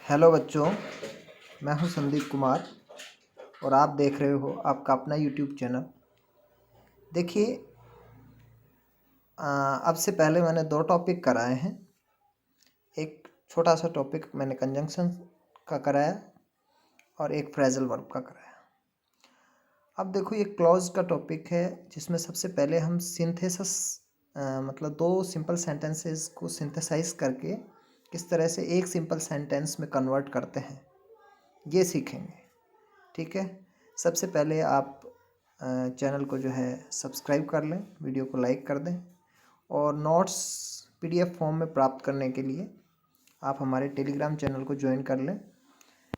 Hello बच्चों, मैं हूं संदीप कुमार और आप देख रहे हो आपका अपना यूट्यूब चैनल। देखिए, अब से पहले मैंने 2 टॉपिक कराए हैं। एक छोटा सा टॉपिक मैंने कंजंक्शन का कराया और एक फ्रेजल वर्ब का कराया। अब देखो, ये क्लॉज का टॉपिक है जिसमें सबसे पहले हम सिंथेसिस मतलब 2 सिंपल सेंटेंसेस को सिंथेसाइज करके किस तरह से एक सिंपल सेंटेंस में कन्वर्ट करते हैं, ये सीखेंगे। ठीक है। सबसे पहले आप चैनल को जो है सब्सक्राइब कर लें, वीडियो को लाइक कर दें और नोट्स पीडीएफ फॉर्म में प्राप्त करने के लिए आप हमारे टेलीग्राम चैनल को ज्वाइन कर लें।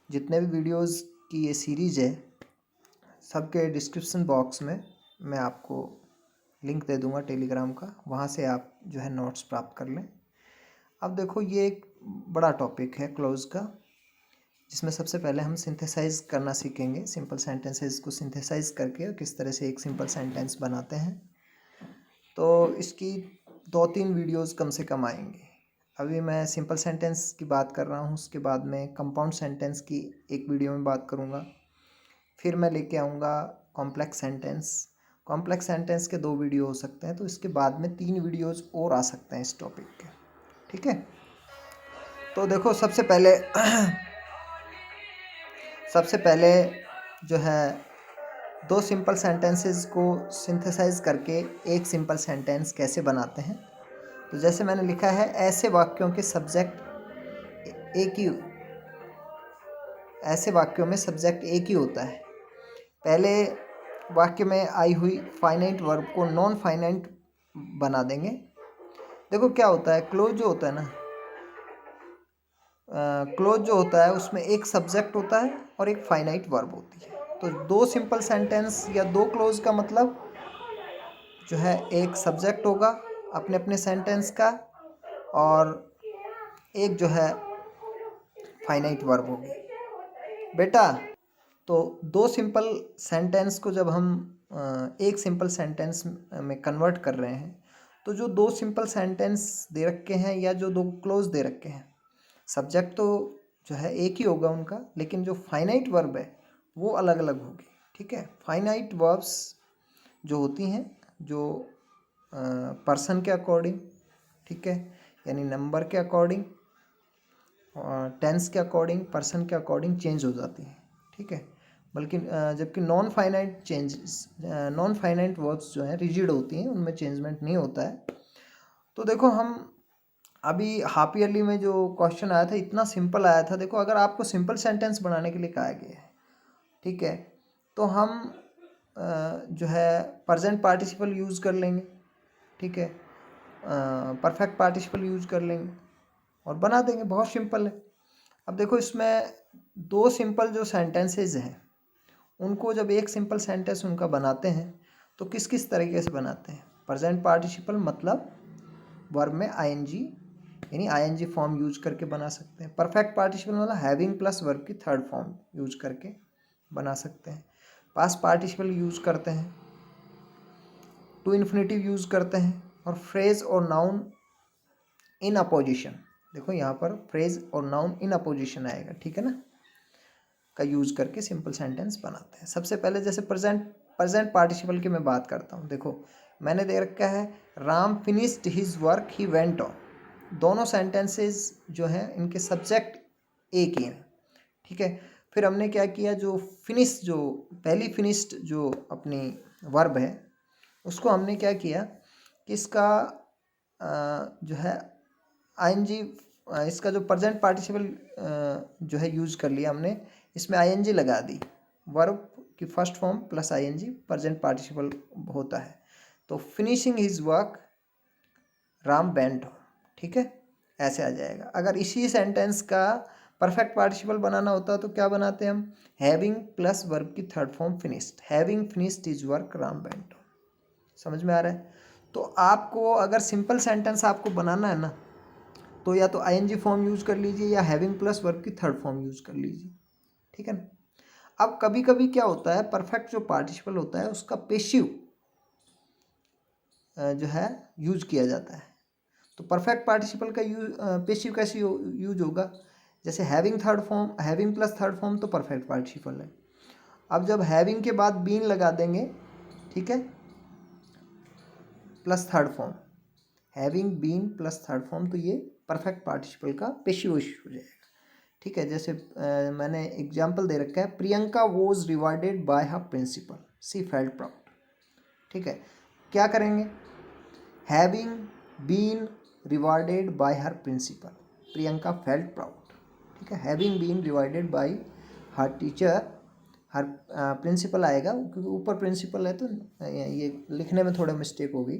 जितने भी वीडियोस की ये सीरीज़ है, सबके डिस्क्रिप्शन बॉक्स में मैं आपको लिंक दे दूंगा टेलीग्राम का, वहाँ से आप जो है नोट्स प्राप्त कर लें। अब देखो, ये एक बड़ा टॉपिक है क्लोज का, जिसमें सबसे पहले हम सिंथेसाइज करना सीखेंगे। सिंपल सेंटेंसेस को सिंथेसाइज करके किस तरह से एक सिंपल सेंटेंस बनाते हैं। तो इसकी 2-3 वीडियोस कम से कम आएंगे। अभी मैं सिंपल सेंटेंस की बात कर रहा हूँ, उसके बाद में कंपाउंड सेंटेंस की एक वीडियो में बात करूँगा। फिर मैं लेके आऊँगा कॉम्प्लेक्स सेंटेंस। कॉम्प्लेक्स सेंटेंस के 2 वीडियो हो सकते हैं, तो इसके बाद में 3 वीडियोज़ और आ सकते हैं इस टॉपिक के। ठीक है। तो देखो, सबसे पहले जो है 2 सिंपल सेंटेंसेस को सिंथेसाइज करके एक सिंपल सेंटेंस कैसे बनाते हैं। तो जैसे मैंने लिखा है, ऐसे वाक्यों में सब्जेक्ट एक ही होता है। पहले वाक्य में आई हुई फाइनाइट वर्ब को नॉन फाइनाइट बना देंगे। देखो क्या होता है, क्लोज जो होता है ना, क्लोज जो होता है उसमें एक सब्जेक्ट होता है और एक फाइनाइट वर्ब होती है। तो 2 सिंपल सेंटेंस या 2 क्लोज का मतलब जो है, एक सब्जेक्ट होगा अपने अपने सेंटेंस का और एक जो है फाइनाइट वर्ब होगी। बेटा, तो 2 सिंपल सेंटेंस को जब हम एक सिंपल सेंटेंस में कन्वर्ट कर रहे हैं, तो जो 2 सिंपल सेंटेंस दे रखे हैं या जो 2 क्लोज दे रखे हैं, सब्जेक्ट तो जो है एक ही होगा उनका, लेकिन जो फाइनाइट वर्ब है वो अलग अलग होगी। ठीक है। फाइनाइट वर्ब्स जो होती हैं, जो पर्सन के अकॉर्डिंग, ठीक है, यानी नंबर के अकॉर्डिंग, टेंस के अकॉर्डिंग, पर्सन के अकॉर्डिंग चेंज हो जाती हैं। ठीक है। बल्कि जबकि नॉन फाइनाइट वर्ब्स जो हैं रिजिड होती हैं, उनमें चेंजमेंट नहीं होता है। तो देखो, हम अभी हाफ ईयरली में जो क्वेश्चन आया था, इतना सिंपल आया था। देखो, अगर आपको सिंपल सेंटेंस बनाने के लिए कहा गया है, ठीक है, तो हम जो है प्रेजेंट पार्टिसिपल यूज़ कर लेंगे। ठीक है। परफेक्ट पार्टिसिपल यूज़ कर लेंगे और बना देंगे। बहुत सिंपल है। अब देखो, इसमें 2 सिंपल जो सेंटेंसेज हैं, उनको जब एक सिंपल सेंटेंस उनका बनाते हैं, तो किस किस तरीके से बनाते हैं। प्रेजेंट पार्टिसिपल मतलब वर्ब में आईएनजी यानी आईएनजी फॉर्म यूज करके बना सकते हैं। परफेक्ट पार्टिसिपल मतलब हैविंग प्लस वर्ब की थर्ड फॉर्म यूज करके बना सकते हैं। पास्ट पार्टिसिपल यूज करते हैं, टू इन्फिनेटिव यूज करते हैं, और फ्रेज और नाउन इन अपोजिशन। देखो, यहाँ पर फ्रेज और नाउन इन अपोजिशन आएगा, ठीक है ना, का यूज करके सिंपल सेंटेंस बनाते हैं। सबसे पहले जैसे प्रेजेंट पार्टिसिपल की मैं बात करता हूँ। देखो, मैंने दे रखा है Ram finished his work he went on. दोनों सेंटेंसेस जो हैं, इनके सब्जेक्ट एक ही हैं। ठीक है। फिर हमने क्या किया, जो फिनिश, जो पहली फिनिश्ड जो अपनी वर्ब है, उसको हमने क्या किया कि इसका जो है आईएनजी, इसका जो प्रेजेंट पार्टिसिपल जो है यूज कर लिया हमने, इसमें आईएनजी लगा दी। वर्ब की first form plus ING present participle होता है। तो finishing his work Ram went on. ठीक है, ऐसे आ जाएगा। अगर इसी सेंटेंस का परफेक्ट पार्टिसिपल बनाना होता तो क्या बनाते हम, हैविंग प्लस वर्ब की third form finished, having finished his work Ram went on. समझ में आ रहा है। तो आपको अगर सिंपल सेंटेंस आपको बनाना है ना, तो या तो आईएनजी फॉर्म यूज कर लीजिए या हैविंग प्लस वर्ब की थर्ड फॉर्म यूज कर लीजिए। ठीक है ना। अब कभी कभी क्या होता है, परफेक्ट जो पार्टिसिपल होता है उसका पेशिव जो है यूज किया जाता है। तो परफेक्ट पार्टिसिपल का यूज पेशिव कैसे यूज होगा, जैसे having third form, having plus third form तो परफेक्ट पार्टिसिपल है। अब जब हैविंग के बाद बीन लगा देंगे, ठीक है, plus third form, having been plus third form, तो ये परफेक्ट पार्टिसिपल का पेशिव वॉइस हो जाएगा। ठीक है, जैसे मैंने एग्जाम्पल दे रखा है, Priyanka was rewarded by her principal, she felt proud. ठीक है, क्या करेंगे, having been rewarded by her principal, Priyanka felt proud. ठीक है, having been rewarded by her teacher, her principal आएगा क्योंकि ऊपर प्रिंसिपल है तो ये लिखने में थोड़ा मिस्टेक हो गई,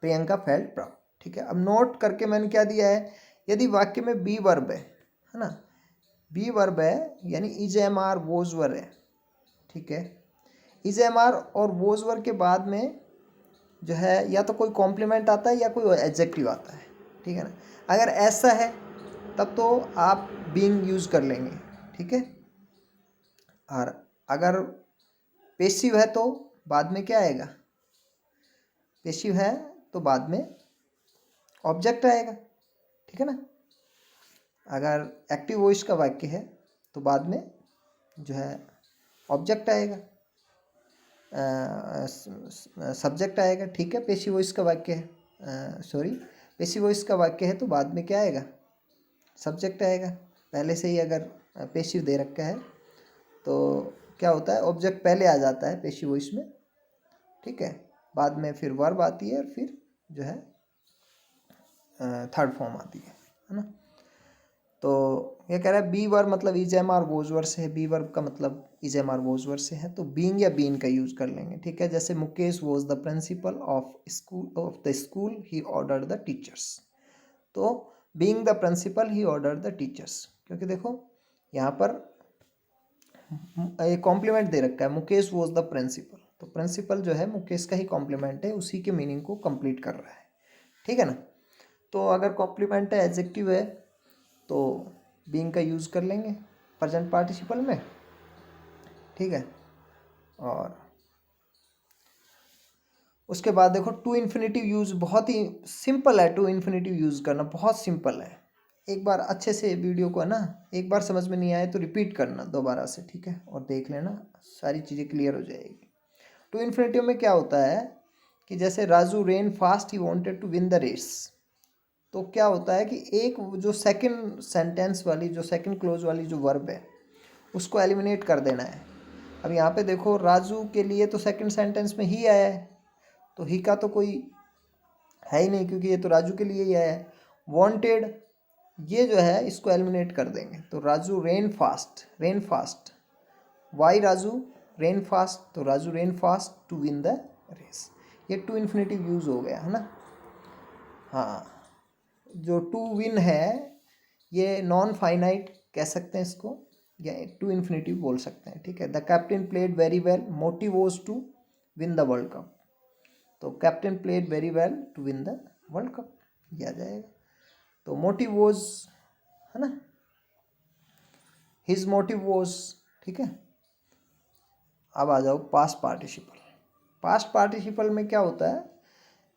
प्रियंका फेल्ट प्राउड। ठीक है, अब नोट करके मैंने क्या दिया है, यदि वाक्य में बी वर्ब है ना, बी वर्ब है यानी इज एम आर वोज वर है। ठीक है, इज एम आर और वोज वर के बाद में जो है या तो कोई कॉम्प्लीमेंट आता है या कोई एडजेक्टिव आता है। ठीक है ना, अगर ऐसा है तब तो आप बीइंग यूज़ कर लेंगे। ठीक है, और अगर पेसिव है तो बाद में क्या आएगा, पेसिव है तो बाद में ऑब्जेक्ट आएगा। ठीक है ना, अगर एक्टिव वॉइस का वाक्य है तो बाद में जो है ऑब्जेक्ट आएगा, सब्जेक्ट आएगा। ठीक है, पेसिव वॉइस का वाक्य है, सॉरी, पेसिव वॉइस का वाक्य है तो बाद में क्या आएगा, सब्जेक्ट आएगा। पहले से ही अगर पेसिव दे रखा है तो क्या होता है, ऑब्जेक्ट पहले आ जाता है पेसिव वॉइस में। ठीक है, बाद में फिर वर्ब आती है और फिर जो है थर्ड फॉर्म आती है ना। तो ये कह रहा है बी वर्ब मतलब is am are was verb से है, बी वर्ब का मतलब is am are was verb से है, तो बीइंग या बीन का यूज कर लेंगे। ठीक है, जैसे Mukesh was the principal of the school, he ordered the teachers, तो being the principal he ordered the teachers, क्योंकि देखो यहाँ पर एक कॉम्प्लीमेंट दे रखा है, मुकेश वॉज द प्रिंसिपल, तो प्रिंसिपल जो है मुकेश का ही कॉम्प्लीमेंट है, उसी के मीनिंग को कंप्लीट कर रहा है। ठीक है ना, तो अगर कॉम्प्लीमेंट है, एडजेक्टिव है, तो बीइंग का यूज़ कर लेंगे प्रेजेंट पार्टिसिपल में। ठीक है, और उसके बाद देखो टू इन्फिनेटिव यूज़ बहुत ही सिंपल है, टू इन्फिनेटिव यूज़ करना बहुत सिंपल है। एक बार अच्छे से वीडियो को है ना, एक बार समझ में नहीं आए तो रिपीट करना दोबारा से। ठीक है, और देख लेना, सारी चीज़ें क्लियर हो जाएगी। टू इन्फिनेटिव में क्या होता है कि जैसे Raju ran fast, he wanted to win the race, तो क्या होता है कि एक जो सेकंड सेंटेंस वाली, जो सेकंड क्लोज वाली जो वर्ब है उसको एलिमिनेट कर देना है। अब यहाँ पे देखो राजू के लिए तो सेकंड सेंटेंस में ही आया है, तो ही का तो कोई है ही नहीं क्योंकि ये तो राजू के लिए ही आया है। वांटेड ये जो है इसको एलिमिनेट कर देंगे, तो Raju ran fast, ran fast, why Raju ran fast, तो Raju ran fast to win the race, ये टू इन्फिनेटिव यूज़ हो गया है ना। हाँ, जो टू विन है ये नॉन फाइनाइट कह सकते हैं इसको, या टू इन्फिनेटिव बोल सकते हैं। ठीक है, the captain played very well, motive was to win the world cup, तो captain played very well to win the world cup, ये आ जाएगा। तो मोटिव वॉज है ना, हिज मोटिव वॉज। ठीक है, अब आ जाओ पास्ट पार्टिसिपल। पास्ट पार्टिसिपल में क्या होता है,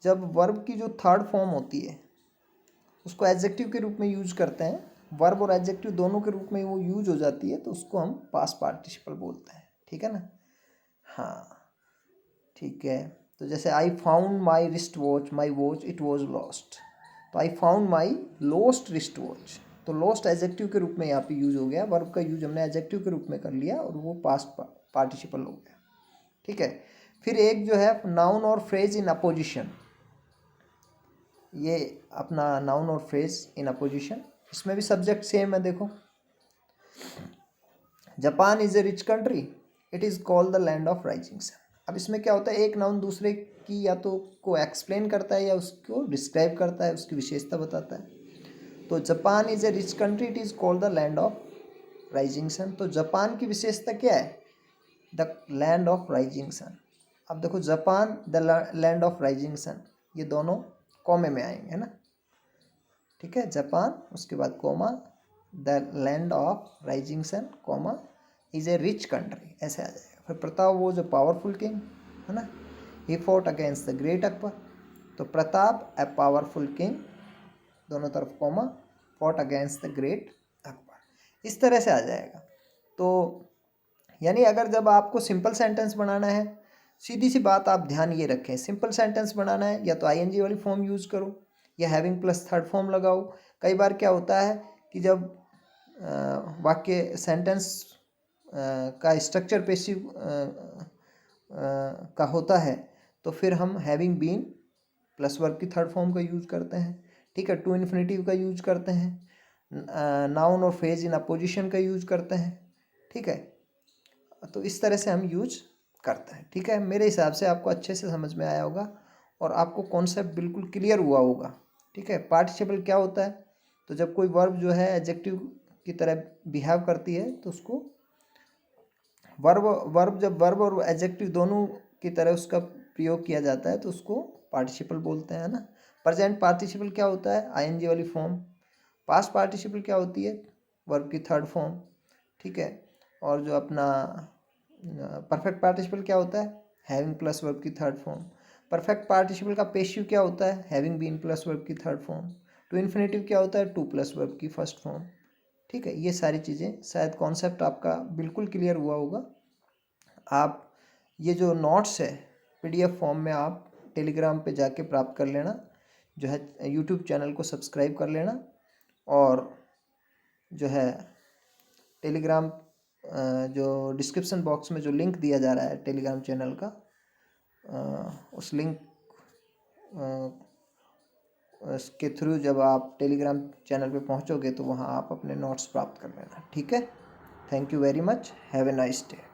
जब वर्ब की जो थर्ड फॉर्म होती है उसको एडजेक्टिव के रूप में यूज करते हैं, वर्ब और एडजेक्टिव दोनों के रूप में वो यूज हो जाती है, तो उसको हम पास्ट पार्टिसिपल बोलते हैं। ठीक है ना, हाँ ठीक है। तो जैसे I found my wrist watch, my watch it was lost, तो I found my lost wrist watch, तो लॉस्ट एडजेक्टिव के रूप में यहाँ पे यूज हो गया, वर्ब का यूज हमने एडजेक्टिव के रूप में कर लिया और वो पास्ट पार्टिसिपल हो गया। ठीक है, फिर एक जो है नाउन और फ्रेज इन अपोजिशन, ये अपना नाउन और फ्रेज इन अपोजिशन, इसमें भी सब्जेक्ट सेम है। देखो Japan is a rich country, it is called the land of rising sun. अब इसमें क्या होता है, एक नाउन दूसरे की या तो को एक्सप्लेन करता है या उसको डिस्क्राइब करता है, उसकी विशेषता बताता है। तो Japan is a rich country, it is called the land of rising sun, तो जापान की विशेषता क्या है, the land of rising sun. अब देखो Japan, the land of rising sun, ये दोनों कॉमे में आएंगे है ना। ठीक है, जापान उसके बाद comma, the land of rising sun comma is a rich country, ऐसे आ जाएगा। फिर प्रताप वो जो पावरफुल किंग है ना, he fought against the great Akbar, तो प्रताप ए पावरफुल किंग, दोनों तरफ comma, fought against the great Akbar, इस तरह से आ जाएगा। तो यानी अगर जब आपको सिंपल सेंटेंस बनाना है, सीधी सी बात आप ध्यान ये रखें, सिंपल सेंटेंस बनाना है या तो आईएनजी वाली फॉर्म यूज़ करो या हैविंग प्लस थर्ड फॉर्म लगाओ। कई बार क्या होता है कि जब वाक्य सेंटेंस का स्ट्रक्चर पेसिव का होता है तो फिर हम हैविंग बीन प्लस वर्ब की थर्ड फॉर्म का यूज़ करते हैं, ठीक है। टू इन्फिनेटिव का यूज़ करते हैं, नाउन और फ्रेज इन अपोजिशन का यूज़ करते हैं, ठीक है। तो इस तरह से हम यूज करते हैं, ठीक है। मेरे हिसाब से आपको अच्छे से समझ में आया होगा और आपको कॉन्सेप्ट बिल्कुल क्लियर हुआ होगा, ठीक है। पार्टिसिपल क्या होता है, तो जब कोई वर्ब जो है एडजेक्टिव की तरह बिहेव करती है तो उसको जब वर्ब और एडजेक्टिव दोनों की तरह उसका प्रयोग किया जाता है तो उसको पार्टिसिपल बोलते हैं ना। प्रेजेंट पार्टिसिपल क्या होता है, आईएनजी वाली फॉर्म। पास्ट पार्टिसिपल क्या होती है, वर्ब की थर्ड फॉर्म, ठीक है। और जो अपना परफेक्ट पार्टिसिपल क्या होता है, हैविंग प्लस वर्ब की थर्ड फॉर्म। परफेक्ट पार्टिसिपल का पेशिव क्या होता है, हैविंग बीन प्लस वर्ब की थर्ड फॉर्म। टू इन्फिनेटिव क्या होता है, टू प्लस वर्ब की फर्स्ट फॉर्म, ठीक है। ये सारी चीज़ें, शायद कॉन्सेप्ट आपका बिल्कुल क्लियर हुआ होगा। आप ये जो नोट्स है पीडीएफ फॉर्म में आप टेलीग्राम पे जाके प्राप्त कर लेना, जो है यूट्यूब चैनल को सब्सक्राइब कर लेना और जो है टेलीग्राम जो डिस्क्रिप्शन बॉक्स में जो लिंक दिया जा रहा है टेलीग्राम चैनल का, उस लिंक उसके थ्रू जब आप टेलीग्राम चैनल पे पहुंचोगे तो वहां आप अपने नोट्स प्राप्त कर लेना, ठीक है। Thank you very much, have a nice day.